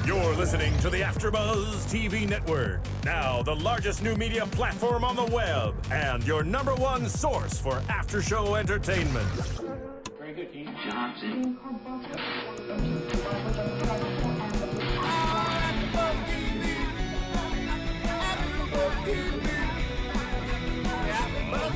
You're listening to the AfterBuzz TV Network, now the largest new media platform on the web, and your number one source for after-show entertainment. Very good, Dean Johnson.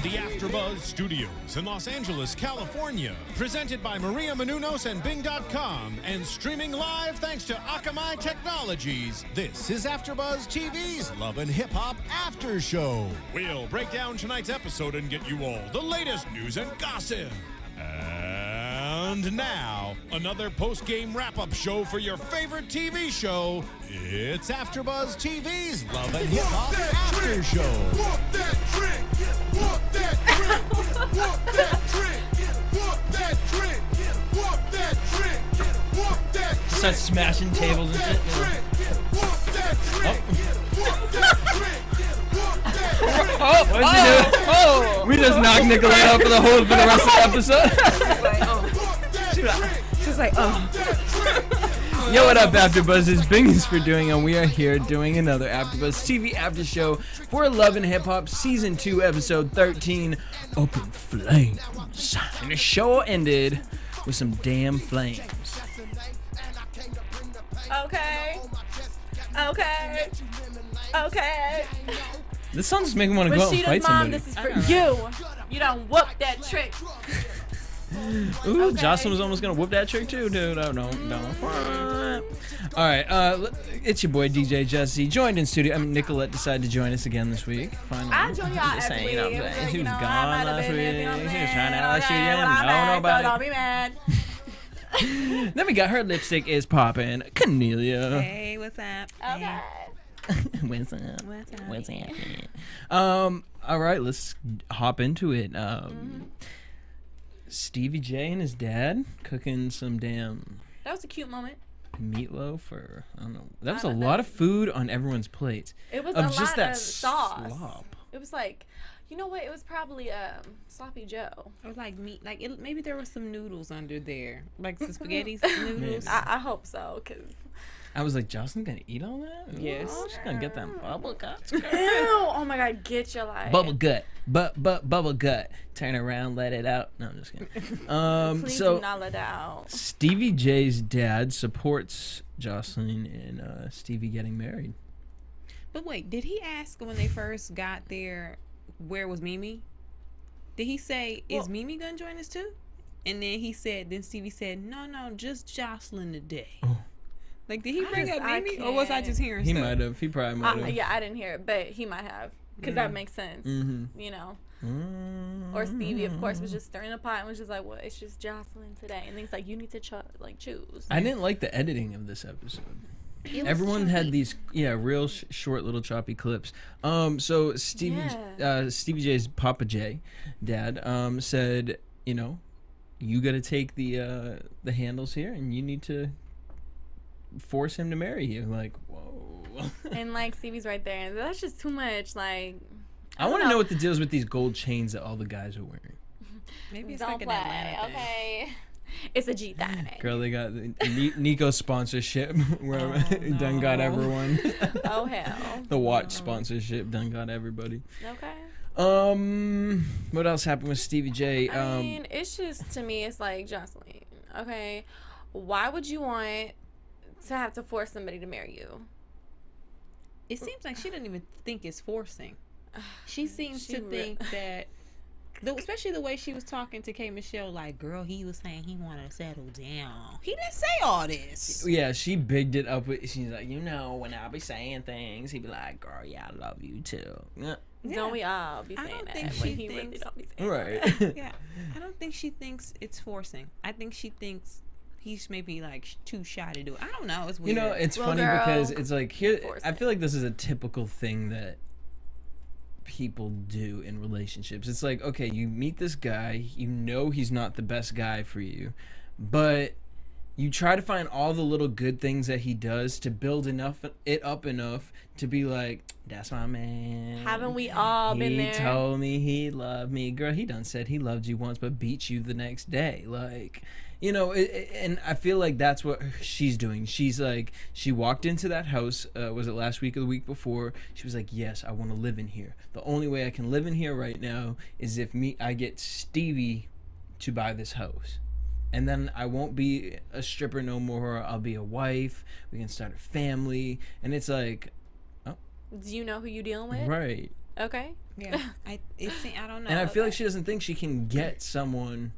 The AfterBuzz Studios in Los Angeles, California, presented by Maria Menounos and Bing.com, and streaming live thanks to Akamai Technologies. This is AfterBuzz TV's Love and Hip Hop After Show. We'll break down tonight's episode and get you all the latest news and gossip. And now, another post-game wrap-up show for your favorite TV show. It's AfterBuzz TV's Love and Hip Hop After Show. Walk that trick, walk that trick, walk that trick, walk that trick, walk that trick, walk that trick. Start smashing tables and shit. Walk that trick, walk that trick, walk that trick. What'd you do? Oh! We just knocked Nicolette out for the rest of the episode. She's like, oh. Yo, what up, AfterBuzz? It's Bing's for doing, and we are here doing another AfterBuzz TV After Show for Love and Hip Hop Season 2, Episode 13, Open Flames. And the show ended with some damn flames. Okay. Okay. Okay. This song just making me want to go out and fight Rasheeda's mom, somebody. this is for you. You don't whoop that trick. Ooh, Okay. Joseline was almost gonna whoop that trick too, dude. Oh, no. All right, it's your boy DJ Jesse, joined in studio. Nicolette decided to join us again this week. Finally. I join y'all Just every saying, you know, week. It was she was like, gone I might have last been week. there, you know what I'm She was trying to saying? outshoot you. Okay, I well, I'm don't know mad, about so don't be mad. it. Then we got her lipstick is popping. Kennelia. Hey, what's up? Okay. What's up? What's up? What's happening? All right, let's hop into it. Stevie J and his dad cooking some damn That was a cute moment. meatloaf, or I don't know. That was I a don't lot know. of food on everyone's plates. It was of a just lot that of sauce. slop. It was like, you know what? It was probably Sloppy Joe. It was like meat. Like maybe there was some noodles under there, like some spaghetti noodles. I hope so, cause I was like, Jocelyn gonna eat all that? Yes. Oh, she's gonna get them bubble guts. ew! Oh my God, get your life. Bubble gut, bubble gut. Turn around, let it out. No, I'm just kidding. Please So do not let it out. Stevie J's dad supports Jocelyn and Stevie getting married. But wait, did he ask when they first got there where was Mimi? Did he say, is Mimi gonna join us too? And then Stevie said, no, just Jocelyn today. Oh. Like, did he bring up I Mimi, or was I just hearing He stuff? might have. He probably might have. Yeah, I didn't hear it, but he might have, because that makes sense. Mm-hmm. You know. Or Stevie, of course, was just stirring the pot and was just like, well, it's just Jocelyn today. And he's like, you need to choose. I didn't like the editing of this episode. It was Everyone had choppy. these, real short little choppy clips. So Stevie J's Papa J, dad, said, you got to take the handles here, and you need to force him to marry you. Like, whoa. And like Stevie's right there, and that's just too much. Like, I want to know what the deal is with these gold chains that all the guys are wearing. Maybe it's don't like an play, Atlanta thing. okay? It's a G thing. Girl, they got the Nico sponsorship where done got everyone. Oh hell. The watch sponsorship done got everybody. Okay. What else happened with Stevie J? I mean, it's just, to me, it's like, Jocelyn, okay, why would you want to have to force somebody to marry you? It seems like she doesn't even think it's forcing. She seems to think that, especially the way she was talking to K. Michelle, like, girl, he was saying he wanted to settle down. He didn't say all this. Yeah, she bigged it up. She's like, when I be saying things, he be like, girl, yeah, I love you too. Yeah. Don't we all be saying don't that think when she he really thinks- don't be saying Right. that? Yeah, I don't think she thinks it's forcing. I think she thinks he's maybe like too shy to do it. I don't know. It's weird. It's Well, funny girl, because it's like here. force I it. feel like this is a typical thing that people do in relationships. It's like, okay, you meet this guy, he's not the best guy for you, but you try to find all the little good things that he does to build it up enough to be like, that's my man. Haven't we all been there? He told me he loved me. Girl, he done said he loved you once but beat you the next day. Like, You know, and I feel like that's what she's doing. She's like, she walked into that house, was it last week or the week before? She was like, yes, I want to live in here. The only way I can live in here right now is if I get Stevie to buy this house. And then I won't be a stripper no more. I'll be a wife. We can start a family. And it's like, oh. Do you know who you dealing with? Right. Okay. Yeah. I don't know. And I feel like she doesn't think she can get someone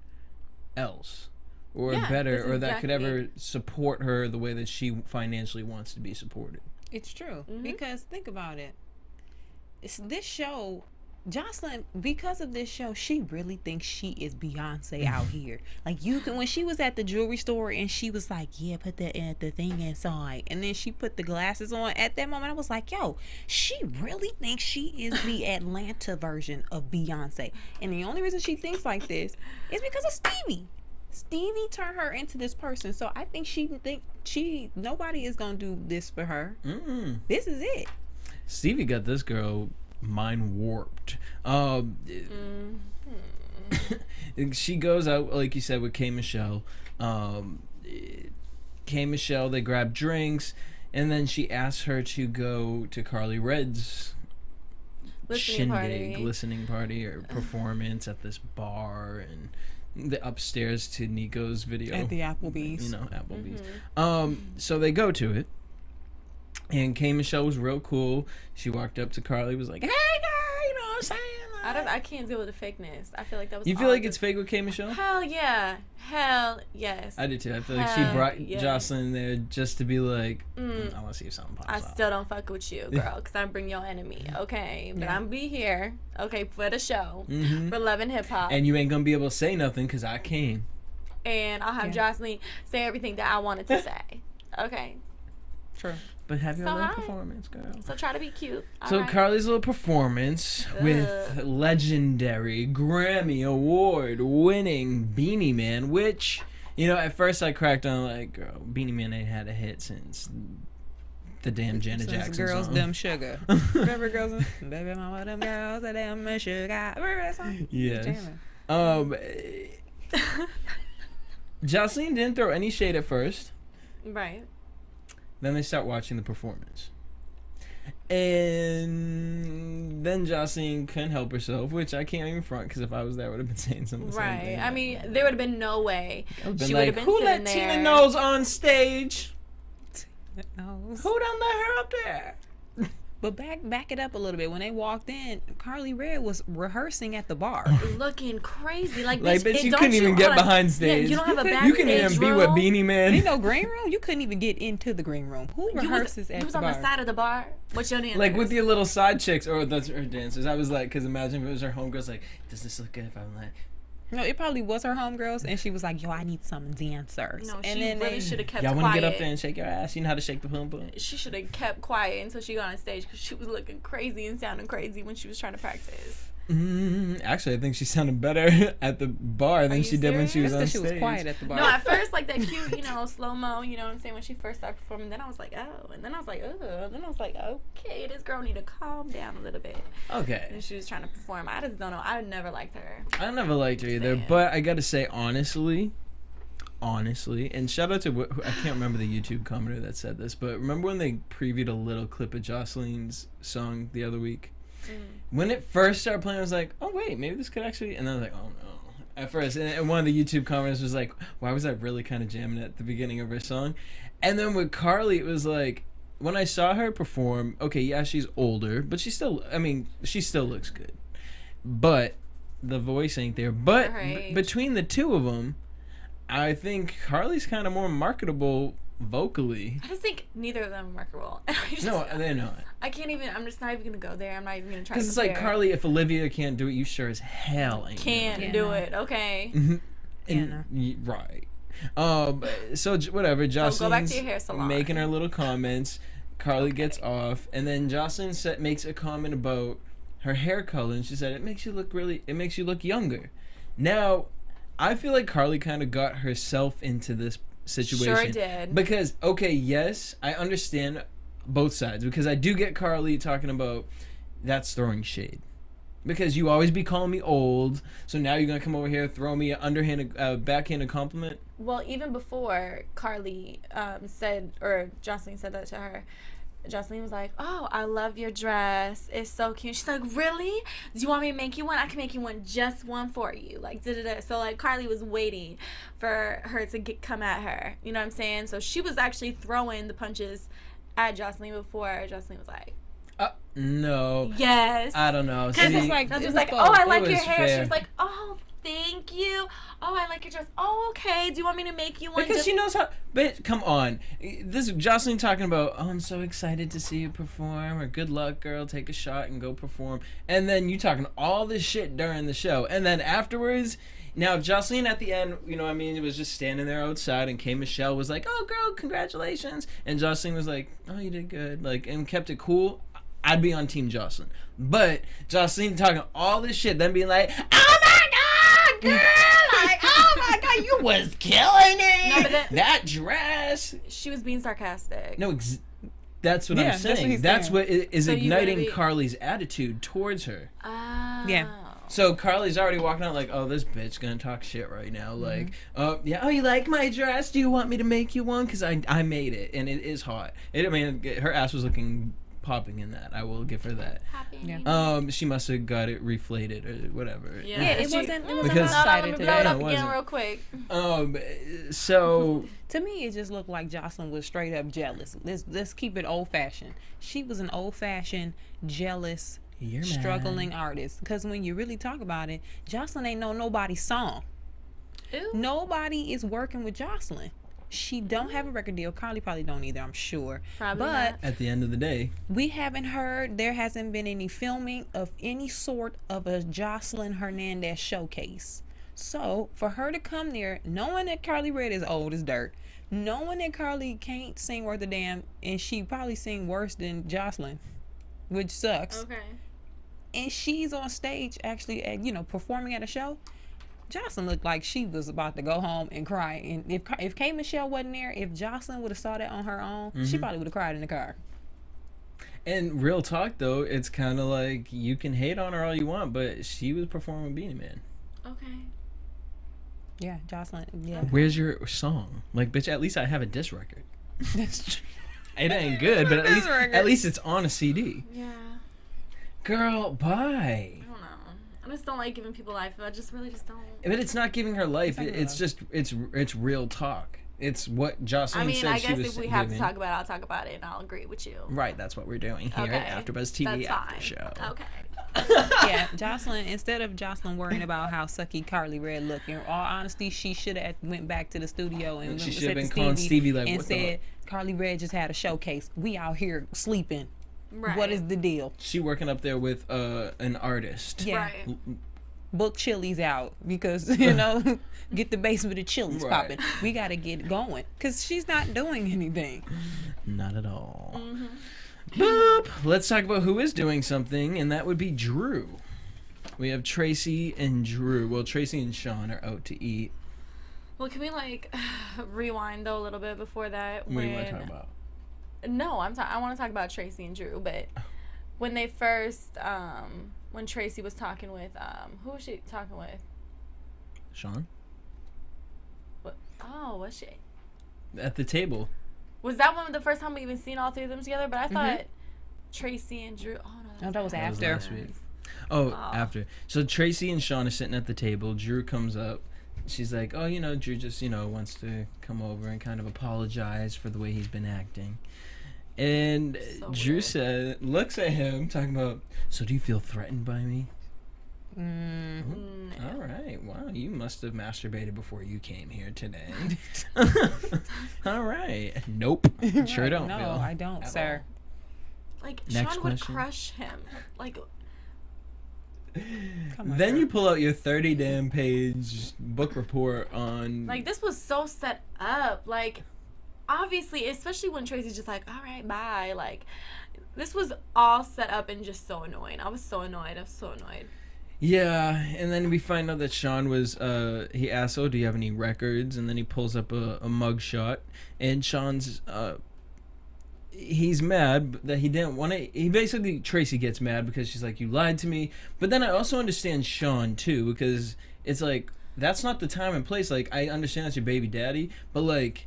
else. Or better, or that could ever support her the way that she financially wants to be supported. It's true. Because think about it. It's this show, Joseline, because of this show, she really thinks she is Beyonce out here. Like, you can, when she was at the jewelry store and she was like, yeah, put the thing inside. And then she put the glasses on. At that moment, I was like, yo, she really thinks she is the Atlanta version of Beyonce. And the only reason she thinks like this is because of Stevie. Stevie turned her into this person, so I think nobody is gonna do this for her. This is it. Stevie got this girl mind warped. She goes out, like you said, with K Michelle. K Michelle, they grab drinks, and then she asks her to go to Carly Red's listening party or performance at this bar, and the upstairs to Nico's video at the Applebee's. You know, Applebee's. So they go to it, and K Michelle was real cool. She walked up to Carly, was like, "Hey, girl," you know what I'm saying? I can't deal with the fakeness. I feel like that was. You feel like it's fake with K Michelle? Hell yeah, hell yes. I do too. I feel like she brought Joseline there just to be like, I want to see if something pops I out. still don't fuck with you, girl, because I bring your enemy. Okay, but I'm be here. Okay, for the show, for Love and Hip Hop, and you ain't gonna be able to say nothing because I came. And I'll have Joseline say everything that I wanted to say. Okay. True. But have your little performance, girl. So try to be cute. So Carly's little performance with legendary Grammy Award winning Beanie Man, which, you know, at first I cracked on like, girl, Beanie Man ain't had a hit since the damn Janet Jackson Girls song. Dumb Sugar. Remember Girls Baby Mama Them Girls Dumb Sugar. Remember that song? Yes. Joseline didn't throw any shade at first. Right. Then they start watching the performance. And then Joseline couldn't help herself, which I can't even front, because if I was there, I would have been saying something. Right. I mean, there would have been no way. She would have been who let Tina Knowles on stage? Who done let her up there? But back it up a little bit. When they walked in, Carly Red was rehearsing at the bar, looking crazy. Like bitch, you couldn't even get behind stage. Yeah, you don't have a backstage You couldn't even be with Beanie Man. Ain't no green room. You couldn't even get into the green room. Who rehearses at the bar? You was on the side of the bar. What's your dancers? Like with your little side chicks, or that's her dancers. I was like, because imagine if it was her homegirls. Like, does this look good if I'm like? No, it probably was her homegirls, and she was like, "Yo, I need some dancers." No, and she then really should have kept y'all quiet. Want to get up there and shake your ass? You know how to shake the pum pum. She should have kept quiet until she got on stage, because she was looking crazy and sounding crazy when she was trying to practice. Actually, I think she sounded better at the bar than she did when she was on stage. She was quiet at the bar. No, at first, like that cute, you know, slow mo, you know what I'm saying, when she first started performing. Then I was like, oh, and then I was like, oh, and then I was like, okay, this girl need to calm down a little bit. Okay. And she was trying to perform. I just don't know. I never liked her. I never liked her either, but I gotta say, honestly, and shout out to I can't remember the YouTube commenter that said this, but remember when they previewed a little clip of Joseline's song the other week? When it first started playing, I was like, oh wait, maybe this could actually, and then I was like, oh no. At first, and one of the YouTube commenters was like, why was I really kind of jamming at the beginning of her song? And then with Carly, it was like, when I saw her perform, okay, yeah, she's older, but she still looks good. But the voice ain't there. But between the two of them, I think Carly's kind of more marketable vocally. I just think neither of them are marketable. No, they're not. I can't even. I'm just not even gonna go there. I'm not even gonna try. Because it's like, Carly, if Olivia can't do it, you sure as hell ain't can't do it. Okay. Right. So whatever. Joseline's go back to your hair salon. Making her little comments. Carly gets off, and then Joseline makes a comment about her hair color, and she said it makes you look younger. Now, I feel like Carly kind of got herself into this situation. Sure did. Because, okay, yes, I understand both sides, because I do get Carly talking about that's throwing shade. Because you always be calling me old, so now you're gonna come over here throw me an underhanded, backhanded compliment. Well, even before Carly said, or Joseline said that to her, Joseline was like, "Oh, I love your dress. It's so cute." She's like, "Really? Do you want me to make you one? I can make you one, just one for you." Like, da-da-da. So, like, Carly was waiting for her to come at her. You know what I'm saying? So she was actually throwing the punches at Joseline before Joseline was like, no. yes. I don't know. Because See, it was like, "Oh, I like your hair." fair. She was like, "Oh, thank you. Oh, I like your dress. Oh, okay. Do you want me to make you one?" Because she knows how. But come on, this Joseline talking about. Oh, I'm so excited to see you perform. Or good luck, girl. Take a shot and go perform. And then you talking all this shit during the show, and then afterwards. Now, if Joseline at the end, you know what I mean, was just standing there outside, and K. Michelle was like, "Oh, girl, congratulations," and Joseline was like, "Oh, you did good," like, and kept it cool. I'd be on Team Joseline. But Joseline talking all this shit, then being like, "Oh my God, girl! Like, oh my God, you was killing it! No, but that dress!" she was being sarcastic. No, that's what I'm that's what saying. he's That's saying. what is So you igniting gotta be- Carly's attitude towards her. Oh. Yeah. So Carly's already walking out like, "Oh, this bitch gonna talk shit right now." Like, yeah, "Oh, you like my dress? Do you want me to make you one? Because I made it, and it is hot." I mean, her ass was looking popping in that. I will give her that. Happy. Yeah. She must have got it reflated or whatever. Yeah. Yeah, it She- wasn't Because- lopsided Let me today. blow it Yeah, up it again wasn't. real quick. So To me, it just looked like Joseline was straight up jealous. Let's keep it old fashioned. She was an old fashioned, jealous, You're mad. struggling artist. Because when you really talk about it, Joseline ain't know nobody's song. Ooh. Nobody is working with Joseline. She don't have a record deal. Carly probably don't either, I'm sure. Probably but not. at the end of the day, we haven't heard, there hasn't been any filming of any sort of a Joseline Hernandez showcase. So for her to come there, knowing that Carly Red is old as dirt, knowing that Carly can't sing worth a damn, and she probably sing worse than Joseline, which sucks. Okay. And she's on stage actually at, performing at a show. Joseline looked like she was about to go home and cry. And if K. Michelle wasn't there, if Joseline would have saw that on her own, she probably would have cried in the car. and real talk though, it's kind of like you can hate on her all you want, but she was performing Beanie Man. Okay. Yeah, Joseline. Yeah. Where's your song? Like, bitch, at least I have a disc record. That's true. It ain't good, but Disc record. at least it's on a CD. Yeah. Girl, bye. I don't know. I just don't like giving people life. I just really just don't. But it's not giving her life. It's not It's just it's real talk. It's what Joseline I mean, said I she guess was if we have to giving. talk about it, I'll talk about it, and I'll agree with you. Right, that's what we're doing here Okay. at AfterBuzz TV That's After fine. Show. Okay. Yeah, Joseline, instead of Joseline worrying about how sucky Carly Red looked, in all honesty, she should have went back to the studio and She said should have to been calling Stevie like, and "What the said, Carly Red just had a showcase. We out here sleeping. Right. What is the deal? She working up there with an artist. Yeah. Right. Book Chili's out because, get the basement of Chili's Right. popping. We got to get going because she's not doing anything. Not at all. Boop. Let's talk about who is doing something, and that would be Drew. We have Tracy and Drew. Well, Tracy and Sean are out to eat. Well, can we rewind though a little bit before that? What do you want to talk about? No, I want to talk about Tracy and Drew, but when they first, when Tracy was talking with, who was she talking with? Sean? What? Oh, was she? At the table. Was that one the first time we even seen all three of them together? But I thought Tracy and Drew. Oh no. No, that was That was after. last week. Oh, after. So Tracy and Sean are sitting at the table. Drew comes up. She's like, "Oh, Drew just, wants to come over and kind of apologize for the way he's been acting." And So Drew weird. looks at him, talking about, "So do you feel threatened by me?" Mm. All right. Wow, you must have masturbated before you came here today. All right. Nope. Sure Right, don't no, feel. I don't, at sir. Like Next Sean would question. crush him. Like Come on, Then girl. you pull out your 30 damn page book report on. this was so set up. Like obviously, especially when Tracy's just like, "All right, bye." Like this was all set up and just so annoying. I was so annoyed. Yeah, and then we find out that Sean was, he asks, "Oh, do you have any records?" And then he pulls up a mug shot, and Sean's, he's mad that he didn't want to. He basically, Tracy gets mad because she's like, you lied to me. But then I also understand Sean too, because it's like, that's not the time and place. Like, I understand that's your baby daddy, but like,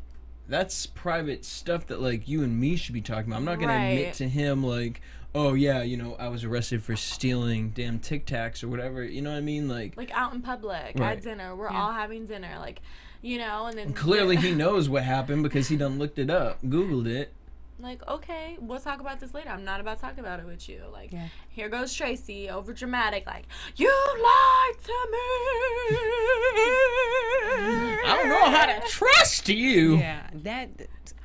that's private stuff that like you and me should be talking about. I'm not gonna admit to him like, oh yeah, you know, I was arrested for stealing damn Tic Tacs or whatever. You know what I mean? Like out in public at dinner, we're all having dinner, like, you know, and then clearly he knows what happened because he done looked it up, Googled it. Like, okay, we'll talk about this later. I'm not about to talk about it with you. Like, here goes Tracy, over dramatic, like, you lied to me. I don't know how to trust you. Yeah,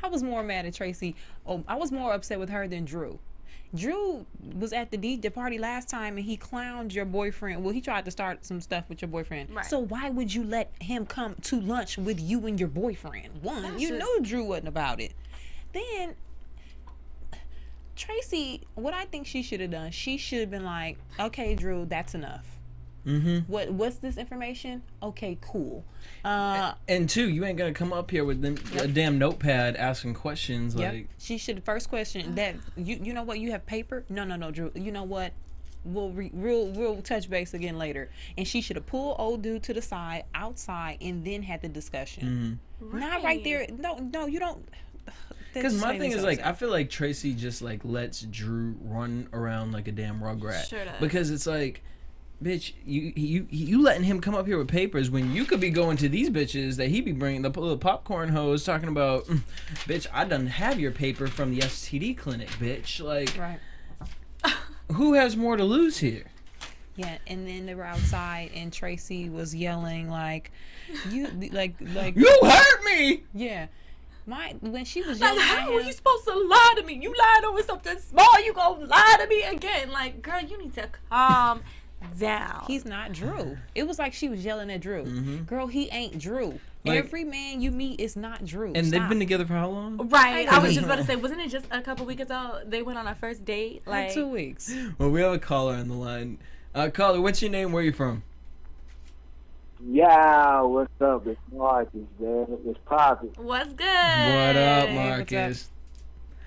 I was more mad at Tracy. Oh, I was more upset with her than Drew. Drew was at the DJ party last time and he clowned your boyfriend. Well, he tried to start some stuff with your boyfriend. Right. So why would you let him come to lunch with you and your boyfriend? You know Drew wasn't about it. Then Tracy, what I think she should have done, she should have been like, okay, Drew, that's enough. Mm-hmm. What's this information? Okay, cool. And two, you ain't gonna come up here with a damn notepad asking questions. Like, she should first question that. You know what? You have paper? No, Drew. You know what? We'll touch base again later. And she should have pulled old dude to the side, outside, and then had the discussion. Mm-hmm. Not right there. No, you don't. Because my thing is, like, I feel like Tracy just, like, lets Drew run around like a damn rugrat. Sure does. Because it's like, bitch, you letting him come up here with papers when you could be going to these bitches that he be bringing, the little popcorn hose, talking about, bitch, I done have your paper from the STD clinic, bitch. Like, right. Who has more to lose here? Yeah, and then they were outside, and Tracy was yelling, like, you hurt me! Yeah. When she was yelling like, at how him, are you supposed to lie to me? You lied over something small. You gonna lie to me again? Like, girl, you need to calm down. He's not Drew. It was like she was yelling at Drew. Mm-hmm. Girl, he ain't Drew. Like, every man you meet is not Drew. And they've been together for how long? Right. I was just about to say, wasn't it just a couple weeks ago they went on a first date? Like 2 weeks. Well, we have a caller on the line. Caller, what's your name? Where are you from? Yeah, what's up? It's Marcus, man. It's Poppy. What's good? What up, Marcus?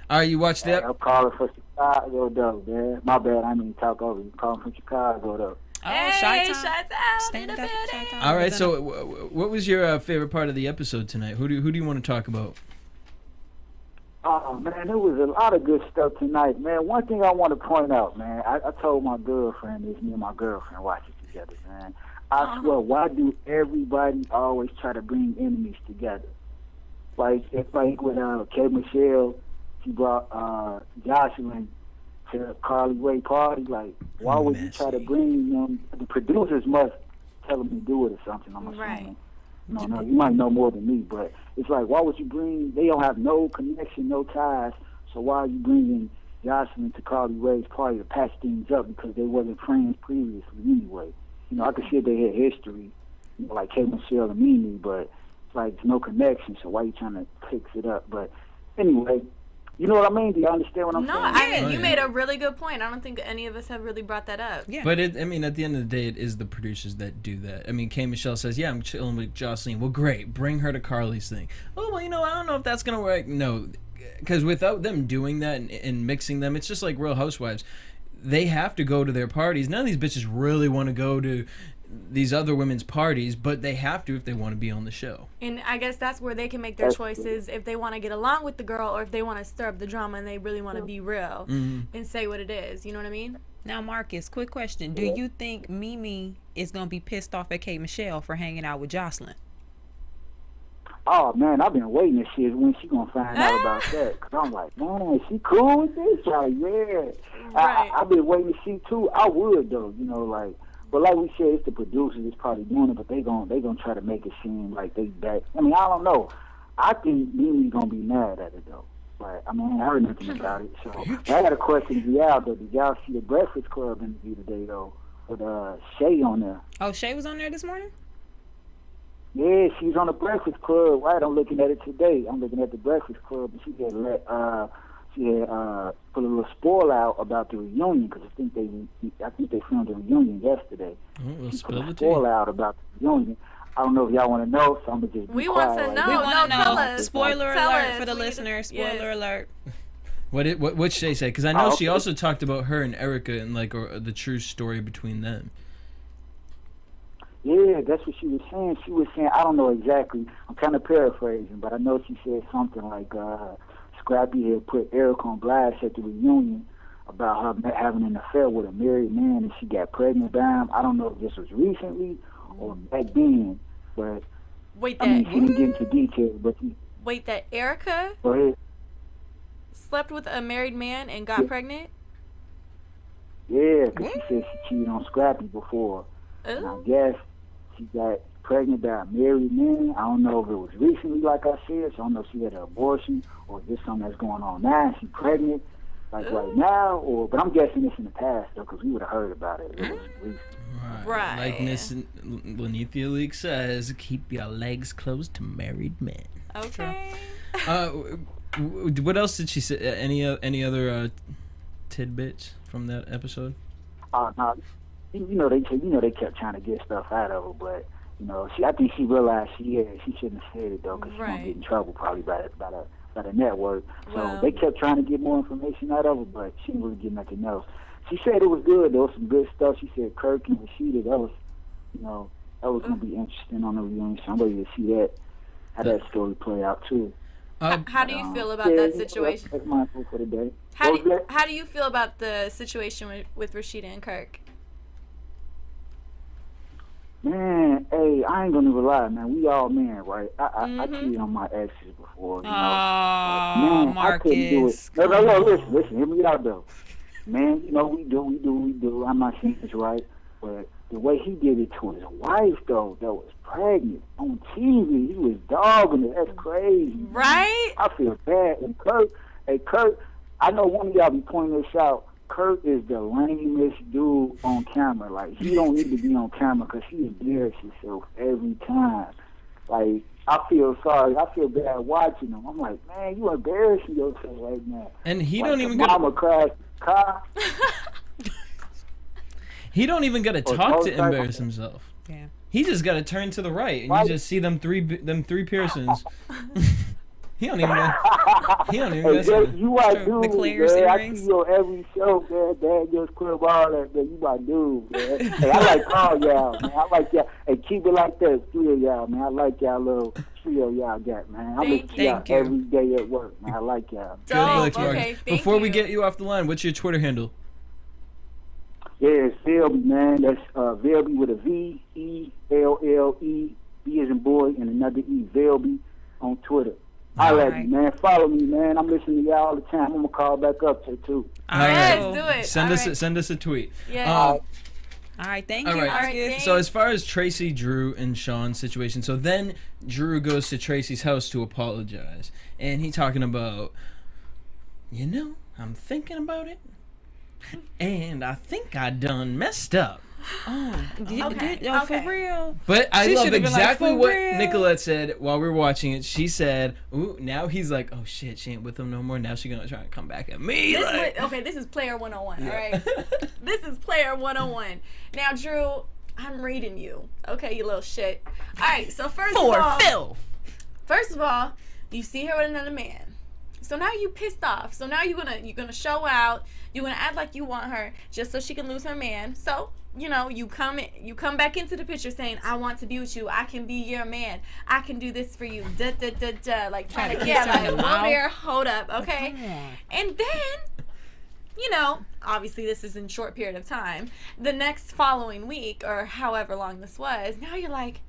All right, you watched that? I'm calling for Chicago, though, man. My bad, I didn't talk over you. Calling from Chicago, though. Oh, hey, Chi-Town. Stand up. All right, so what was your favorite part of the episode tonight? Who do you want to talk about? Oh, man, there was a lot of good stuff tonight, man. One thing I want to point out, man, I told my girlfriend this, me and my girlfriend watch it together, man. I swear, why do everybody always try to bring enemies together? Like with K. Michelle, she brought Joseline to Carly Rae party. Like, why would you try to bring them? The producers must tell them to do it or something. I'm assuming. Right. No, you might know more than me, but it's like, why would you bring? They don't have no connection, no ties. So why are you bringing Joseline to Carly Rae's party to patch things up because they wasn't friends previously anyway? You know, I could see if they had history, you know, like K. Michelle and Mimi, but it's like there's no connection, so why are you trying to fix it up? But anyway, you know what I mean? Do you understand what I'm saying? No, you made a really good point. I don't think any of us have really brought that up. Yeah. But, at the end of the day, it is the producers that do that. I mean, K. Michelle says, yeah, I'm chilling with Joseline. Well, great. Bring her to Carly's thing. Oh, well, you know, I don't know if that's going to work. No, because without them doing that and mixing them, it's just like Real Housewives. They have to go to their parties. None of these bitches really want to go to these other women's parties, but they have to if they want to be on the show. And I guess that's where they can make their choices if they want to get along with the girl or if they want to stir up the drama and they really want to be real and say what it is. You know what I mean? Now, Marcus, quick question. Do you think Mimi is going to be pissed off at K. Michelle for hanging out with Joseline? Oh, man, I've been waiting to see when she going to find out about that. Because I'm like, man, is she cool with this? Like, yeah. Right. I've been waiting to see, too. I would, though, you know, like. But like we said, it's the producers that's probably doing it, but they gonna try to make it seem like they back. I mean, I don't know. I think Mimi's going to be mad at it, though. Like, I mean, I heard nothing about it. So I got a question to y'all, though. Did y'all see the Breakfast Club interview today, though, with Shay on there? Oh, Shay was on there this morning? Yeah, she's on the Breakfast Club, right? I'm looking at it today. I'm looking at the Breakfast Club, and she had put a little spoil out about the reunion because I think they filmed the reunion yesterday. We'll she put a spoil out about the reunion. I don't know if y'all want to know, so I'm gonna just. We want to know. We want to know. Tell us. Spoiler alert for the listeners. Spoiler alert. What Shay say? Because I know she okay. also talked about her and Erica and like the true story between them. Yeah, that's what she was saying. She was saying, I don't know exactly. I'm kind of paraphrasing, but I know she said something like Scrappy had put Erica on blast at the reunion about her having an affair with a married man, and she got pregnant by him. I don't know if this was recently or back then, but Wait, I mean, she didn't get into details. But that Erica go ahead. slept with a married man and got pregnant? Yeah, because she said she cheated on Scrappy before. And I Ooh. guess she got pregnant by a married man. I don't know if it was recently, like I said. So I don't know if she had an abortion or if this something that's going on now and she's pregnant, like right now. But I'm guessing it's in the past, though, because we would have heard about it. It was recent. Right. Like Miss Lanithia Leak says, keep your legs closed to married men. Okay. What else did she say? Any other tidbits from that episode? No, they kept trying to get stuff out of her, but I think she realized she shouldn't have said it though, because she's gonna get in trouble probably by the network. So they kept trying to get more information out of her, but she didn't really get nothing else. She said it was good. There was some good stuff. She said Kirk and Rasheeda, that was gonna be interesting on the reunion. So I'm ready to see that, how that story play out too. How do you feel about that situation? That's my info for the day. How do you feel about the situation with Rasheeda and Kirk? Man, hey, I ain't gonna even lie, man. We all men, right? I cheated on my exes before, man, Marcus. I couldn't do it. No, listen, hear me out though. Man, we do. I'm not saying it's right, but the way he did it to his wife, though, that was pregnant on TV, he was dogging it. That's crazy. Right? I feel bad. And Kirk, I know one of y'all be pointing this out. Kirk is the lamest dude on camera. Like, he don't need to be on camera because he embarrasses himself every time. Like, I feel sorry. I feel bad watching him. I'm like, man, you embarrassing yourself right now. And he like don't even mama crashed the car. He don't even gotta talk to embarrass himself. Yeah. He just gotta turn to the right, and you just see them three piercings. He don't even know. You my dude, The clear man. I earrings. see you on every show, man. Dad just quit all that, man. You my dude, man. Hey, I like all y'all, man. I like y'all. Hey, keep it like that, three of y'all, man. I like y'all little trio y'all got, man. I listen to y'all every day at work, man. I like y'all. Good luck, Marcus. Okay, Before we get you off the line, what's your Twitter handle? Yeah, it's Velby, man. That's Velby with a V, E-L-L-E, B as in boy, and another E, Velby on Twitter. I like you, man. Follow me, man. I'm listening to y'all all the time. I'm gonna call back up to too. All right. Yes, do it. Send us a tweet. Yeah. All right, thank you. All right. Marcus. So as far as Traci, Drew, and Sean's situation, so then Drew goes to Tracy's house to apologize, and he talking about, I'm thinking about it, and I think I done messed up. Okay. For real. But I She love should've been like, exactly "For what real?" Nicolette said while we were watching it. She said, "Ooh, now he's like, oh shit, she ain't with him no more. Now she gonna try to come back at me." This is player 101, all right? This is player 101. Now, Drew, I'm reading you. Okay, you little shit. All right, so first of all, you see her with another man. So now you pissed off. So now you're gonna show out. You're gonna act like you want her just so she can lose her man. So you come back into the picture saying, I want to be with you. I can be your man. I can do this for you. Da da da da. Like trying to get like, whoa there, hold up, okay? And then, obviously this is in a short period of time. The next following week or however long this was, now you're like,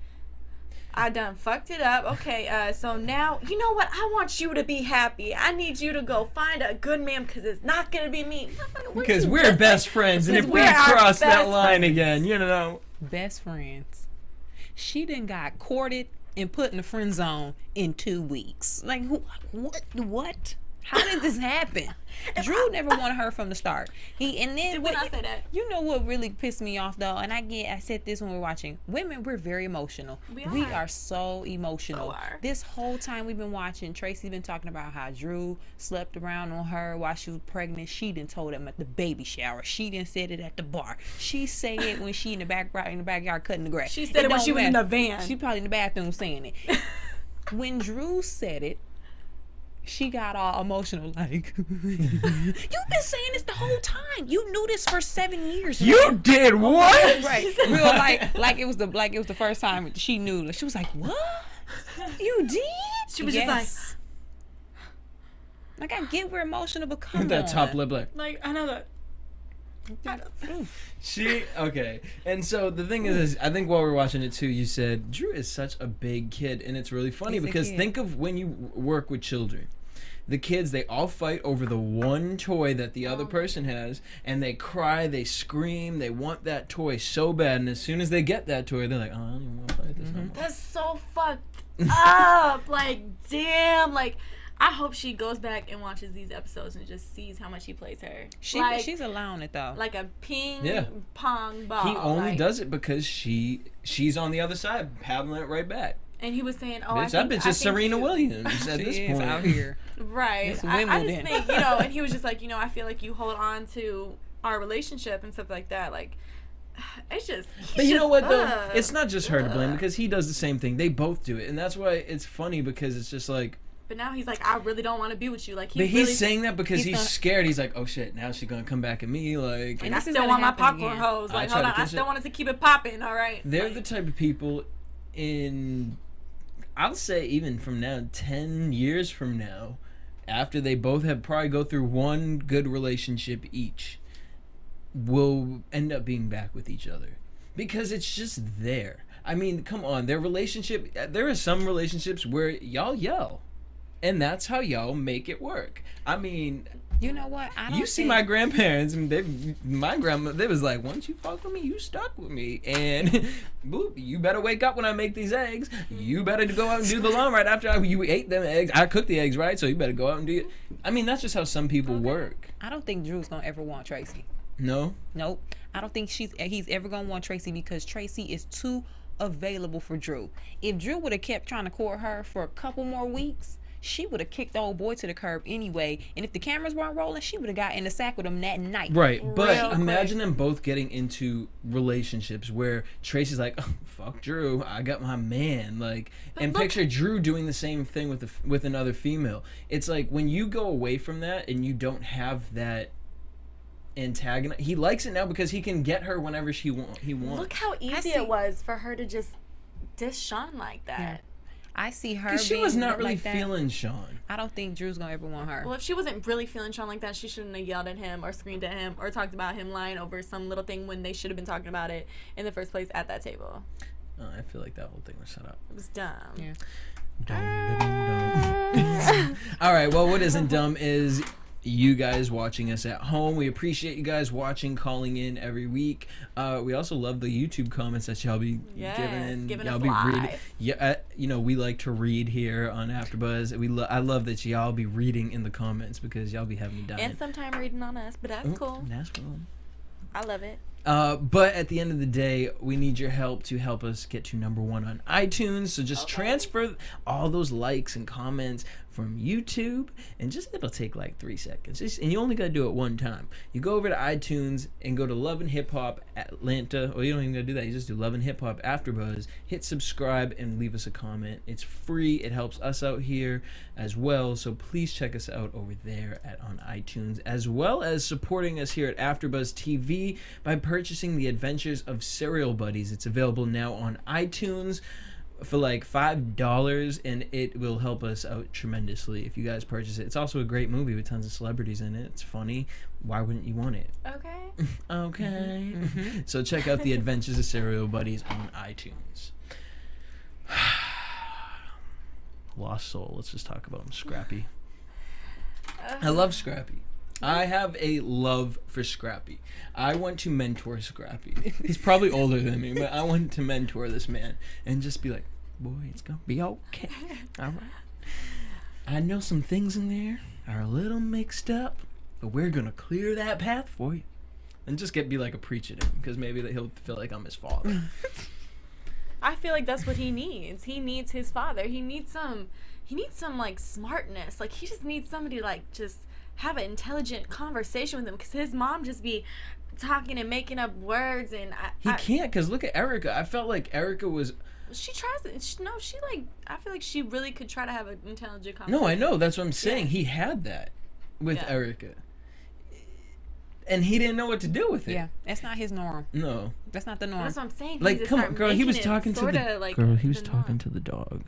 I done fucked it up. Okay, so now, you know what? I want you to be happy. I need you to go find a good man because it's not going to be me. Because we're best friends, and if we cross that line again, Best friends. She done got courted and put in the friend zone in 2 weeks. Like, what? How did this happen? Drew never wanted her from the start. And then Did I say that? You know what really pissed me off though, and I said this when we were watching. Women, we're very emotional. We are so emotional. This whole time we've been watching, Tracy's been talking about how Drew slept around on her while she was pregnant. She done told him at the baby shower. She done said it at the bar. She said it when she in the backyard cutting the grass. She said it when she was in the van. She probably in the bathroom saying it. When Drew said it, she got all emotional, like, you've been saying this the whole time. You knew this for 7 years. You did what? Right. Real like it was the first time she knew. She was like, what? You did? She was just like, I get we're emotional, but come that on. top lip, like I know that. Okay. And so the thing is, I think while we were watching it too, you said Drew is such a big kid, and it's really funny He's a because kid. think of when you work with children. The kids, they all fight over the one toy that the other person has, and they cry, they scream, they want that toy so bad, and as soon as they get that toy, they're like, oh, I don't even want to fight this no more. That's so fucked up. Like, damn. Like, I hope she goes back and watches these episodes and just sees how much he plays her. She's allowing it though. Like a ping Yeah. pong ball. He only like, does it because she's on the other side, paddling it right back. And he was saying, "Oh, Bitch, that bitch is Serena Williams at this She point. is out here. Right. It's I just Wimbledon. think, and he was just like, I feel like you hold on to our relationship and stuff like that. Like, it's just. But you know what though? It's not just her to blame because he does the same thing. They both do it, and that's why it's funny because it's just like. But now he's like, I really don't want to be with you. Like, But he's really, saying that because he's not- scared. He's like, oh shit, now she's gonna come back at me. Like, and I this is still gonna want my happen popcorn again. hose. I Like, try hold to on, I catch still it. wanted to keep it popping. All right. they're Like, the type of people in, I'll say even from now, 10 years from now, after they both have probably go through one good relationship each, will end up being back with each other because it's just there. I mean, come on, their relationship. There are some relationships where y'all yell, and that's how y'all make it work. I mean, You know what? I don't you see think- my grandparents, and my grandma, they was like, once you fuck with me, you stuck with me, and boop, you better wake up when I make these eggs. You better go out and do the lawn right after you ate them eggs. I cooked the eggs, right? So you better go out and do it. I mean, that's just how some people work. I don't think Drew's gonna ever want Tracy. No? Nope. I don't think he's ever gonna want Tracy because Tracy is too available for Drew. If Drew would have kept trying to court her for a couple more weeks, she would have kicked the old boy to the curb anyway. And if the cameras weren't rolling, she would have got in the sack with him that night. Right, but Real imagine them both getting into relationships where Tracy's like, oh, fuck Drew, I got my man, like, and picture Drew doing the same thing with another female. It's like when you go away from that and you don't have that antagonist. He likes it now because he can get her whenever he wants. look how easy see- it was for her to just diss Sean like that. I see her Because she being was not really like that. feeling Sean. I don't think Drew's gonna ever want her. Well, if she wasn't really feeling Sean like that, she shouldn't have yelled at him or screamed at him or talked about him lying over some little thing when they should have been talking about it in the first place at that table. I feel like that whole thing was set up. It was dumb. Yeah. Dumb. All right, well, what isn't dumb is you guys watching us at home. We appreciate you guys watching, calling in every week. We also love the YouTube comments that y'all be Yes, giving us y'all be reading. live. Yeah, we like to read here on AfterBuzz. I love that y'all be reading in the comments because y'all be having me dying. And sometime reading on us, but that's cool. That's cool. I love it. But at the end of the day, we need your help to help us get to #1 on iTunes. So just transfer all those likes and comments from YouTube, and it'll take like 3 seconds. And you only got to do it one time. You go over to iTunes and go to Love and Hip Hop Atlanta, or you don't even got to do that. You just do Love and Hip Hop AfterBuzz. Hit subscribe and leave us a comment. It's free. It helps us out here as well. So please check us out over there on iTunes, as well as supporting us here at AfterBuzz TV by purchasing The Adventures of Serial Buddies. It's available now on iTunes for like $5, and it will help us out tremendously if you guys purchase it. It's also a great movie with tons of celebrities in it. It's funny. Why wouldn't you want it? Okay. Okay. So check out The Adventures of Serial Buddies on iTunes. Lost Soul. Let's just talk about him. Scrappy. I love Scrappy. I have a love for Scrappy. I want to mentor Scrappy. He's probably older than me, but I want to mentor this man and just be like, boy, it's going to be okay. All right. I know some things in there are a little mixed up, but we're going to clear that path for you. And just be like a preacher to him, because maybe he'll feel like I'm his father. I feel like that's what he needs. He needs his father. He needs some like smartness. Like he just needs somebody to like just have an intelligent conversation with him, because his mom just be talking and making up words, and He can't, because look at Erica. I felt like Erica was She tries. She like. I feel like she really could try to have an intelligent conversation. No, I know. That's what I'm saying. Yeah. He had that with Erica, and he didn't know what to do with it. Yeah, that's not his norm. No, that's not the norm. That's what I'm saying. like, come on, girl. He was talking to the dog,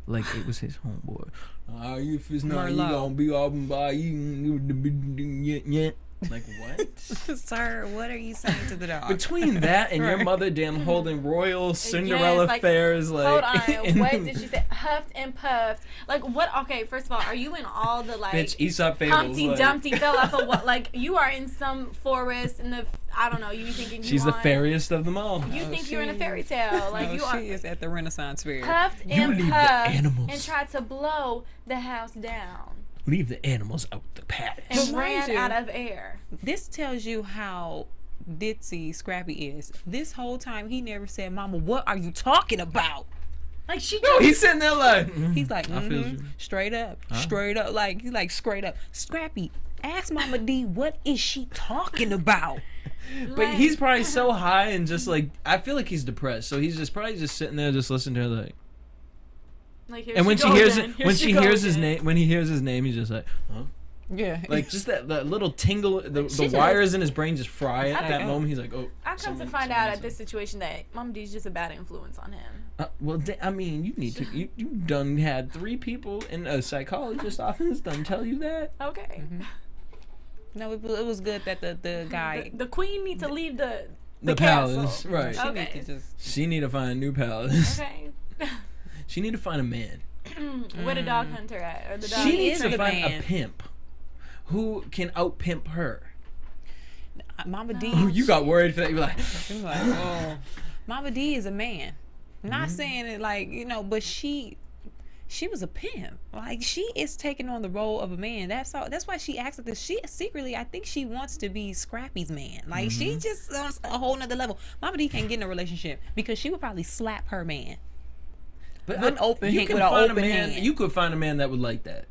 like it was his homeboy. If it's not, you gonna be up and by you. Like, what? Sir, what are you saying to the dog? Between that and your mother damn holding royal Cinderella affairs, like... Hold on, what did she say? Huffed and puffed. Like, what? Okay, first of all, are you in all the, like... Bitch, Aesop fables. Humpty Dumpty fell off of what? Like, you are in some forest in the... I don't know, you thinking she's the fairiest of them all. You think you're in a fairy tale. Like, you are... She is at the Renaissance Fair. Puffed and puffed and tried to blow the house down. Leave the animals out the palace. And ran out of air. This tells you how ditzy Scrappy is. This whole time, he never said, Mama, what are you talking about? Like, she No, he's sitting there like... He's like, straight up. Straight up. Like, he's like, straight up. Scrappy, ask Mama Dee, what is she talking about? But he's probably so high and just like... I feel like he's depressed. So he's just probably just sitting there just listening to her like... And when he hears his name, he's just like, huh? Yeah. Like just that little tingle, the wires in his brain just fry at that moment. He's like, oh. I come to find out at this situation that Mama D's just a bad influence on him. Well, I mean, you need to. You done had 3 people and a psychologist office done tell you that. Okay. Mm-hmm. No, it was good that the guy. The queen needs to leave the palace, castle. right? Okay. She need to find a new palace. Okay. She need to find a man. Where the dog hunter at? Or the dog she needs to find a pimp who can out pimp her. Mama D. Oh, you got worried for that. You're like, oh. Mama D is a man. Not saying it like, but she was a pimp. Like, she is taking on the role of a man. That's why she acts like this. She secretly, I think she wants to be Scrappy's man. Like, she just on a whole nother level. Mama D can't get in a relationship because she would probably slap her man. But with an open hand. You could find a man that would like that.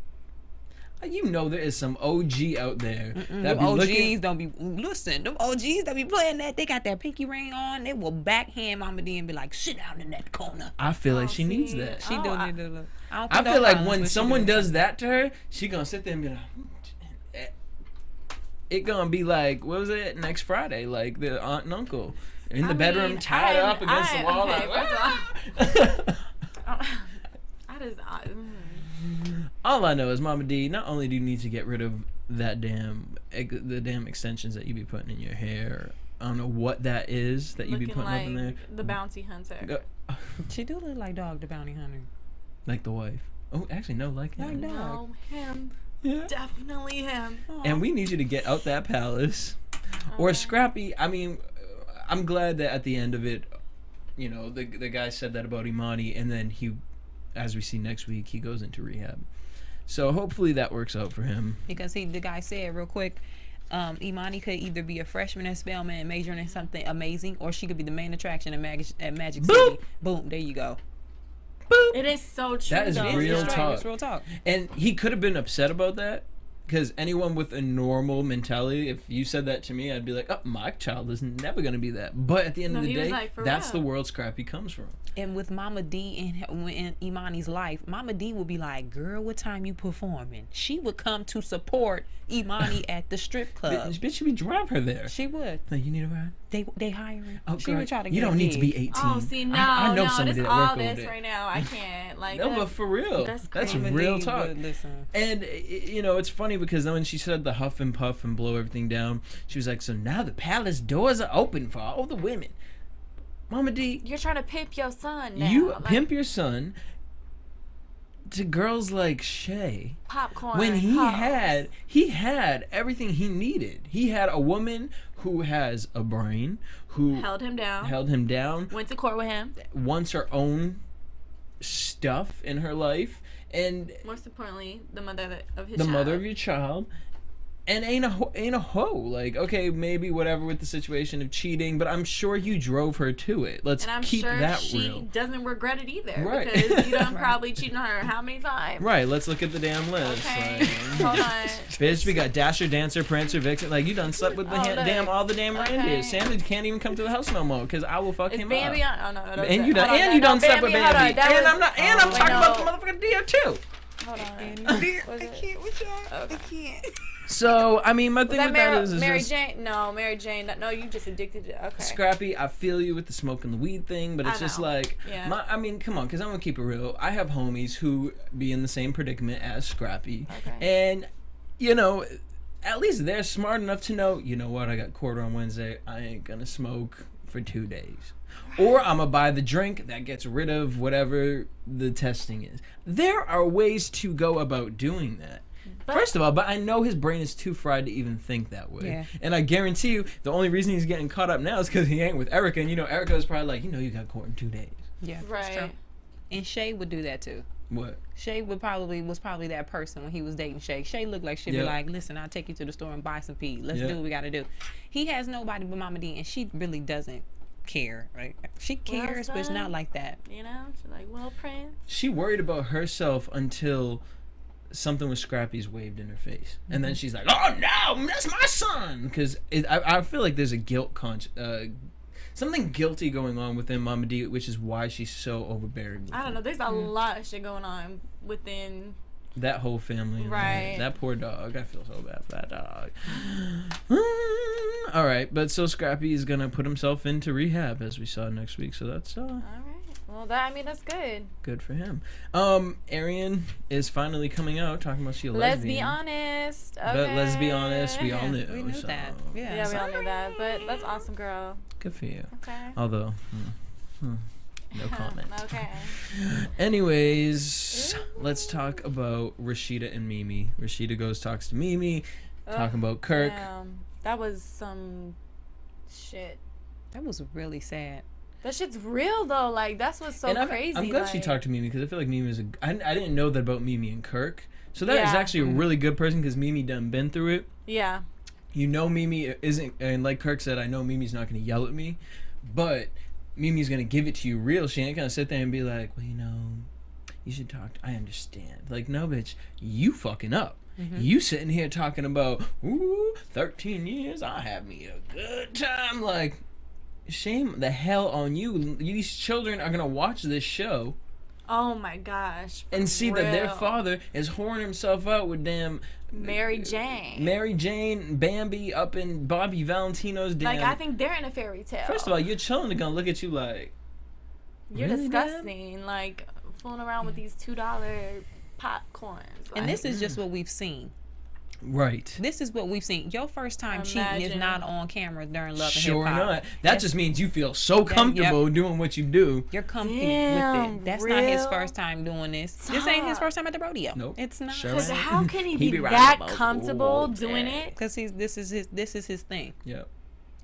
There is some OG out there that be OGs looking. don't be listen. Them OGs that be playing that, they got that pinky ring on. They will backhand Mama D and be like, "Sit down in that corner." I feel like she needs that. She do need to look. I feel like when someone does that to her, she gonna sit there and be like, it gonna be like, what was it, next Friday, like the aunt and uncle in the bedroom tied up against the wall. All I know is, Mama D, not only do you need to get rid of that the damn extensions that you be putting in your hair. I don't know what that is that you be putting up in there. The bounty hunter. She do look like Dog the Bounty Hunter. Like the wife. Oh, actually, no, like him. No, him. Yeah. Definitely him. And we need you to get out that palace. Or Scrappy. I mean, I'm glad that at the end of it, the guy said that about Imani, and then he, as we see next week, he goes into rehab. So hopefully that works out for him. Because the guy said real quick, Imani could either be a freshman at Spelman and majoring in something amazing, or she could be the main attraction at Magic City. Boom, there you go. Boop. It is so true. That is real talk. It's real talk. And he could have been upset about that, because anyone with a normal mentality, if you said that to me, I'd be like, oh, my child is never going to be that. But at the end of the day, that's the world Scrappy comes from. And with Mama D in Imani's life, Mama D would be like, girl, what time you performing? She would come to support Imani at the strip club. Bitch, she would drive her there. She would. Like, you need a ride? They hiring. Oh, she would try to get you don't need to be 18. Oh, see, no, I know somebody that all work this over there. right now. I can't. Like, no, but for real. That's real talk. And, it's funny because then when she said the huff and puff and blow everything down, she was like, so now the palace doors are open for all the women. Mama D, you're trying to pimp your son now. You pimp your son to girls like Shay. Popcorn. When he had everything he needed. He had a woman who has a brain, who held him down. Went to court with him. Wants her own stuff in her life, and most importantly, the mother of his child. The mother of your child. and ain't a hoe. Like, okay, maybe whatever with the situation of cheating, but I'm sure you drove her to it. Let's and I'm keep sure that she real. doesn't regret it either. Right. Because you done probably cheated on her how many times? Right, let's look at the damn list. Okay. Like, Hold on. bitch, we got Dasher, Dancer, Prancer, Vixen. Like, you done slept with the look. all the damn Okay. reindeer. Santa can't even come to the house no more because I will fuck Is him Bambi up. on? Oh no, And you done slept with Bambi, Bambi. hold on, And I'm not. And I'm wait, talking about no. the motherfucking deer too. Hold on. I can't with y'all. I can't. So I mean, my thing with that is Mary just, Jane? No, Mary Jane. No, you just addicted to. Okay. Scrappy, I feel you with the smoking the weed thing, but it's I just know. like, Yeah. I mean, come on, because I'm gonna keep it real. I have homies who be in the same predicament as Scrappy, Okay. and you know, at least they're smart enough to know, you know what, I got quarter on Wednesday, I ain't gonna smoke for 2 days. Or I'm gonna buy the drink that gets rid of whatever the testing is. There are ways to go about doing that. First of all, but I know his brain is too fried to even think that way. Yeah. And I guarantee you, the only reason he's getting caught up now is because he ain't with Erica. And you know, Erica is probably like, you know, you got caught in 2 days. Yeah, that's Right. true. And Shay would do that too. What? Shay was probably that person when he was dating Shay. Shay looked like she'd be Yep. like, listen, I'll take you to the store and buy some pee. Let's Yep. do what we gotta do. He has nobody but Mama Dee, and she really doesn't care. Right? She cares, but it's not like that. You know, she's like, well, Prince. She worried about herself until something with Scrappy's waved in her face. And then she's like, oh no, that's my son. Because I feel like there's a something guilty going on within Mama Dee, which is why she's so overbearing. with I don't him. know. There's a lot of shit going on within. That whole family. Right. That poor dog. I feel so bad for that dog. All right. But so Scrappy is going to put himself into rehab, as we saw next week. So that's All right. Well, that's good. good for him. Arian is finally coming out talking about she a Let's lesbian. be honest. Okay. But let's be honest, we all knew. We knew so that. Yeah. Yeah, we all knew that. But that's awesome, girl. Good for you. Okay. Although, no comment. Okay. Anyways, let's talk about Rasheeda and Mimi. Rasheeda talks to Mimi, talking about Kirk. Damn. That was some shit. That was really sad. That shit's real though. Like that's what's so crazy. I'm glad she like- talked to Mimi because I feel like Mimi is I didn't know that about Mimi and Kirk. So that is Yeah. actually a really good person because Mimi done been through it. Yeah. You know Mimi isn't, and like Kirk said, I know Mimi's not going to yell at me, but Mimi's going to give it to you real. She ain't going to sit there and be like, well, you know, you should talk. I understand. Like, no, bitch, you fucking up. You sitting here talking about, ooh, 13 years, I had me a good time. Like, shame the hell on you. These children are going to watch this show Oh my gosh. for and see that their real. father is whoring himself out with damn Mary Jane. Mary Jane, Bambi up in Bobby Valentino's damn. Like I think they're in a fairy tale. First of all, your children are gonna look at you like, you're really, disgusting. Like fooling around with these $2 popcorns. And Like, this is just what we've seen. right? This is what we've seen. Your first time cheating is Imagine. not on camera during Love and Sure Hip Hop. not. That just means you feel so comfortable doing what you do. You're comfy with Damn, it. That's not his real first time doing this. This ain't his talk. first time at the rodeo. Nope. It's not. Sure Cause ain't. how can he He be be riding that about comfortable all doing day. it? Because this is his thing. Yep.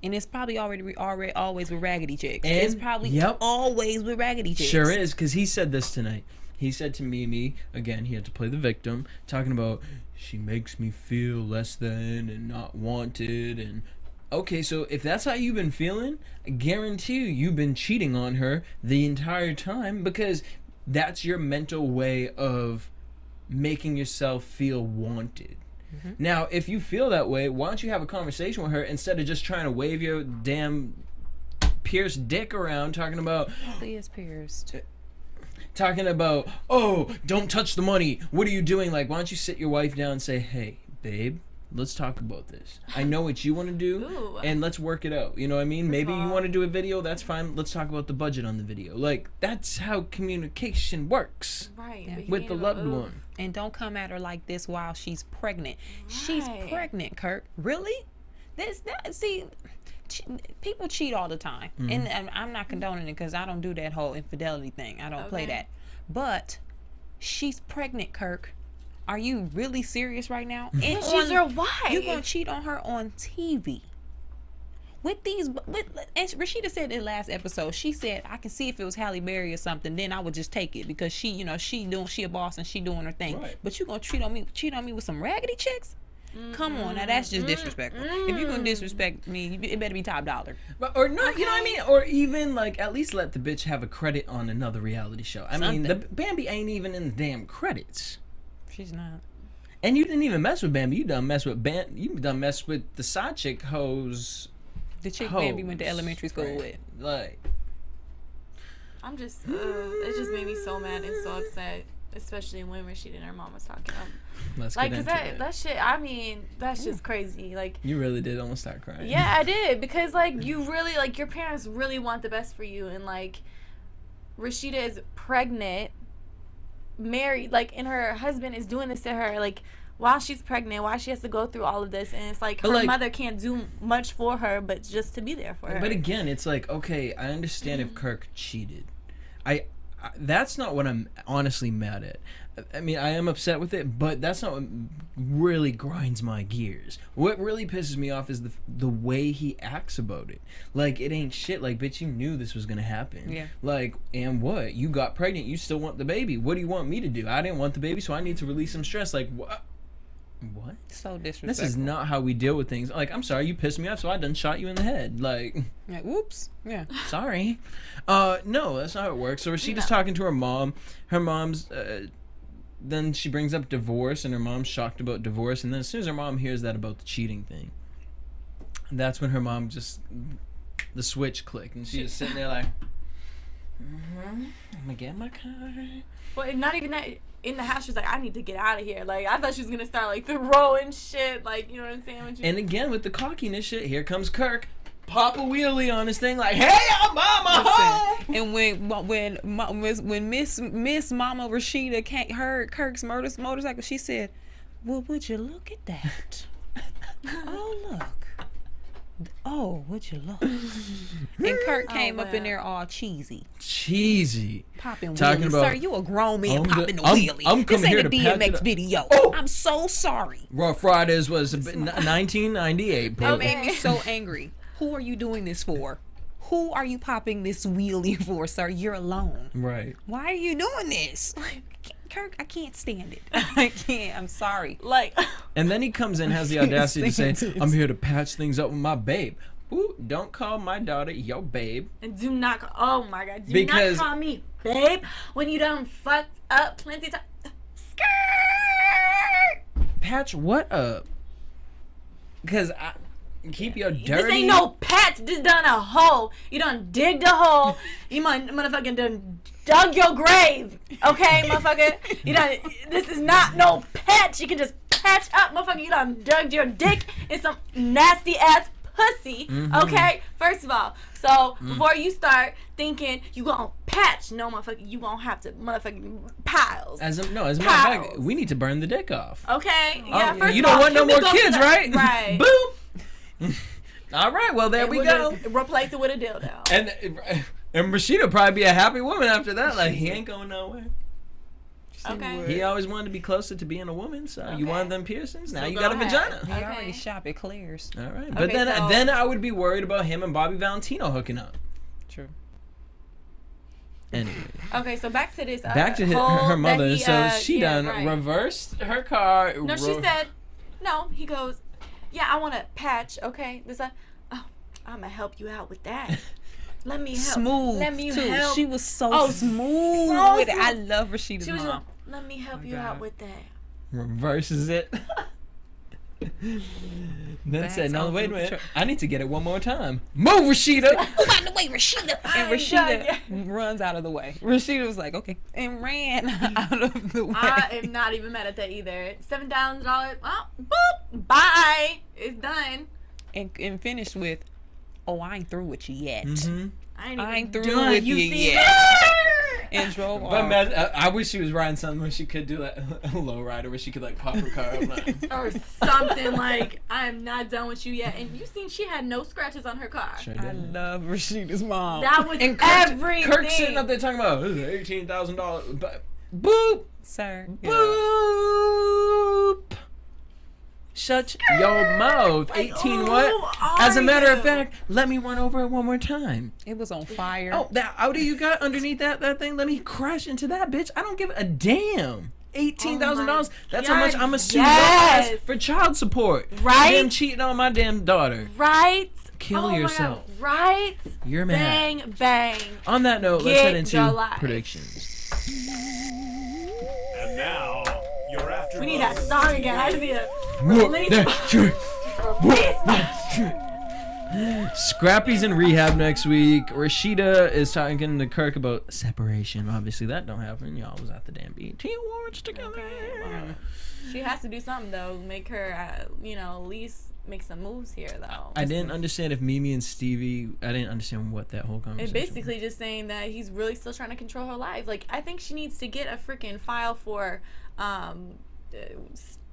And it's probably already always with raggedy chicks. And- It's probably yep. always with raggedy chicks. Sure is, because he said this tonight. He said to Mimi, again, he had to play the victim, talking about, she makes me feel less than and not wanted. And okay, so if that's how you've been feeling, I guarantee you've been cheating on her the entire time because that's your mental way of making yourself feel wanted. Now, if you feel that way, why don't you have a conversation with her instead of just trying to wave your damn pierced dick around talking about, He is pierced. oh, don't touch the money. What are you doing? Like, why don't you sit your wife down and say, hey, babe, let's talk about this. I know what you want to do, Ooh. and let's work it out. You know what I mean? Maybe you all. want to do a video. That's fine. Let's talk about the budget on the video. Like, that's how communication works Right. Yeah. but he with ain't the even- loved ooh. one. And don't come at her like this while she's pregnant. She's Right. pregnant, Kirk. Really? People cheat all the time. And I'm not condoning it because I don't do that whole infidelity thing. I don't play Okay. that. But she's pregnant, Kirk. Are you really serious right now? And She's your wife. You're going to cheat on her on TV. And Rasheeda said in the last episode, she said, I can see if it was Halle Berry or something, then I would just take it because she a boss and she doing her thing. Right. But you gonna cheat on me with some raggedy chicks? Come on, now that's just disrespectful. If you're gonna disrespect me, it better be top dollar. Or not, you know what I mean? Or even like at least let the bitch have a credit on another reality show. I mean, the Bambi ain't even in the damn credits. She's not. And you didn't even mess with Bambi. You done mess with the side chick hoes. The chick Bambi went to elementary school with. Like, I'm just, it just made me so mad and so upset, especially when Rasheeda and her mom was talking. let's Like, get cause into it. that shit, I mean, that's just crazy. Like, You really did almost start crying. yeah, I did, because like you really, like, your parents really want the best for you, and like Rasheeda is pregnant, married, like, and her husband is doing this to her, like, while she's pregnant, why she has to go through all of this, and it's like her mother can't do much for her but just to be there for her. But again, it's like, okay, I understand if Kirk cheated. I that's not what I'm honestly mad at. I mean, I am upset with it, but that's not what really grinds my gears. What really pisses me off is the way he acts about it. Like, it ain't shit. Like, bitch, you knew this was gonna happen. Yeah. Like, and what? You got pregnant. You still want the baby. What do you want me to do? I didn't want the baby, so I need to release some stress. Like, what? What? So disrespectful. This is not how we deal with things. Like, I'm sorry, you pissed me off, so I done shot you in the head. Like, whoops. Yeah. Sorry. No, that's not how it works. So Rasheeda's talking to her mom. Her mom's, then she brings up divorce, and her mom's shocked about divorce. And then as soon as her mom hears that about the cheating thing, that's when her mom just, the switch clicked, and she's just sitting there like, I'm gonna get my car. Well, not even that. In the house, she's like, I need to get out of here. Like, I thought she was gonna start like throwing shit. Like, you know what I'm saying? And again, with the cockiness shit, here comes Kirk. Pop a wheelie on his thing, like, hey, I'm mama home. And when Miss Mama Rasheeda heard Kirk's motorcycle, she said, "Well, would you look at that? Oh, look. Oh, would you look?" And Kirk came up in there all cheesy, popping talking wheelies. about, Sir, you a grown man popping a I'm wheelie. coming This here ain't a to patch it DMX up. video. Oh! I'm so sorry. Rough Riders was 1998. That made me so angry. Who are you doing this for? Who are you popping this wheelie for, sir? You're alone. Right. Why are you doing this? Like, Kirk, I can't stand it. I can't. I'm sorry. Like, and then he comes in, has the audacity to say, I'm here to patch things up with my babe. Ooh, don't call my daughter your babe. And do not, oh my God, do not call me babe when you done fucked up plenty of times. Skirt! Patch what up? Because keep your dirty... This ain't no patch, this done a hole. You done dig the hole. You motherfucking done dug your grave. Okay, motherfucker? You done, this is not no patch. You can just patch up, motherfucker. You done dug your dick in some nasty ass pussy, okay? First of all, so before you start thinking you gonna patch, no, motherfucker, you gonna have to motherfucking piles. As a matter of fact, we need to burn the dick off. Okay, yeah. First you of all, don't want no more kids, right? Right. Boom. All right, well there we go. Just replace it with a dildo. And Rasheeda probably be a happy woman after that. Like, he ain't going nowhere. Okay. He always wanted to be closer to being a woman, so you wanted them piercings. Now So you go got a ahead. vagina. He already shop at Claire's. All right, but then I would be worried about him and Bobby Valentino hooking up. True. Anyway. Okay, so back to this. Back to her mother. So she done reversed her car. No, she said, no. He goes, yeah, I want to patch. Okay, this. Oh, I'm gonna help you out with that. Let me help. Smooth. Let me too. help. She was so smooth so with it. smooth. I love Rasheeda's She was mom. like, let me help you out with that. Reverses it. Then said, no, wait a minute. I need to get it one more time. Move, Rasheeda. Move out of the way, Rasheeda. And Rasheeda runs out of the way. Rasheeda was like, okay, and ran out of the way. I am not even mad at that either. $7,000. Oh, boop. Bye. It's done. And finished with, oh, I ain't through with you yet. I ain't through with you yet. And drove off. But I wish she was riding something where she could do that a low rider where she could like pop her car up like, or something like, I am not done with you yet. And you seen she had no scratches on her car. Sure I love Rasheeda's mom. That was and everything. Kirk sitting up there talking about this is $18,000. Boop. Sir. Boop. Shut your mouth. 18 what? As a matter of fact, let me run over it one more time. It was on fire. Oh, that Audi you got underneath that thing, let me crash into that bitch. I don't give a damn. $18,000. That's how much I'm gonna sue your Yes. ass for child support. Right? Them cheating on my damn daughter. Right? Kill Oh my yourself. God. Right? You're mad. Bang, bang. On that note, let's Get head your into life. predictions. And now, your after. We need that song again. I just need to Whoop release that trick. release my- Scrappy's in rehab next week. Rasheeda is talking to Kirk about separation. Obviously, that don't happen. Y'all was at the damn BET Awards together. She has to do something though. Make her, at least make some moves here though. I didn't understand if Mimi and Stevie. I didn't understand what that whole conversation. It's basically just saying that he's really still trying to control her life. Like, I think she needs to get a freaking file for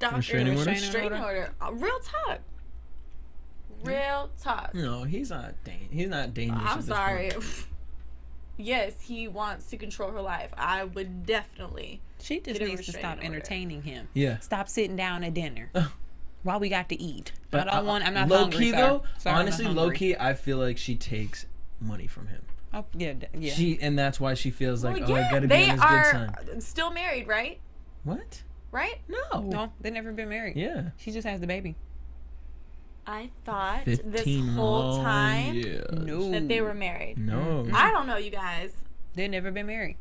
Restraining order? restraining order. Real talk. Real talk. No, he's not. He's not dangerous. I'm at this sorry. point. Yes, he wants to control her life. I would definitely. She just Get a needs to stop restraining order. entertaining him. Yeah. Stop sitting down at dinner while we got to eat. But I'm not low hungry, key sir. though. Sorry, I'm not honestly, hungry. low key, I feel like she takes money from him. Oh, yeah. And that's why she feels like, Well, I gotta be they on his good side. are still married, right? What? Right? No. No, they've never been married. Yeah. She just has the baby. I thought 15 this whole long time years. No. that they were married. No. I don't know, you guys. They've never been married.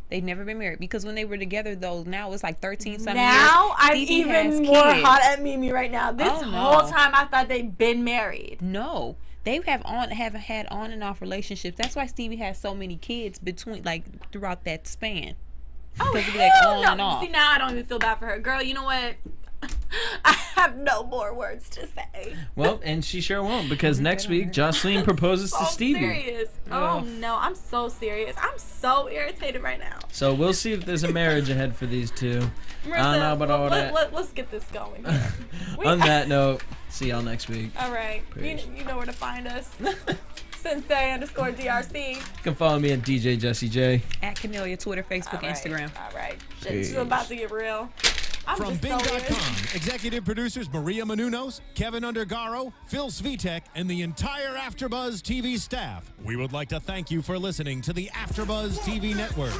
They've never been married because when they were together, though, now it's like 13 something years. Now I'm Stevie even has more kids. hot at Mimi right now. This Oh, no. whole time I thought they'd been married. No, they have had on and off relationships. That's why Stevie has so many kids throughout that span. Oh, Because it'd be like hell on no. and off. See, now I don't even feel bad for her. Girl, you know what? I have no more words to say. Well, and she sure won't because next week Joseline proposes to So Stevie. serious. Oh no, I'm so serious. I'm so irritated right now. So we'll see if there's a marriage ahead for these two. Marissa, I don't know about all that. Let's get this going. Here. On that note, see y'all next week. All right. Peace. You know where to find us. Sensei_DRC. You can follow me at DJ Jesse J. At Kennelia, Twitter, Facebook, All right. Instagram. All right. Shit's about to get real. I'm From just so Bing.com, irritated. executive producers Maria Menounos, Kevin Undergaro, Phil Svitek, and the entire AfterBuzz TV staff, we would like to thank you for listening to the AfterBuzz TV network.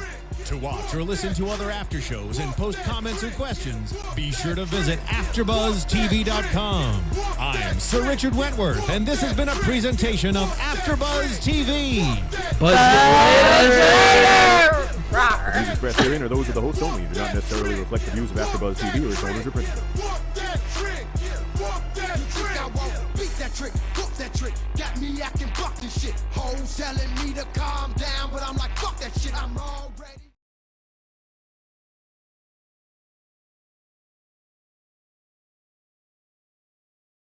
To watch or listen to other after shows and post comments or questions, be sure to visit AfterBuzzTV.com. I'm Sir Richard Wentworth, and this has been a presentation of AfterBuzz TV. Buzz Rawr. Views expressed herein are those of the hosts only and do not necessarily reflect the views of AfterBuzz TV or its owners or principals. Walk that trick, walk that trick. I won't beat that trick, whoop that trick. Got me acting buck and shit. Hoes telling me to calm down.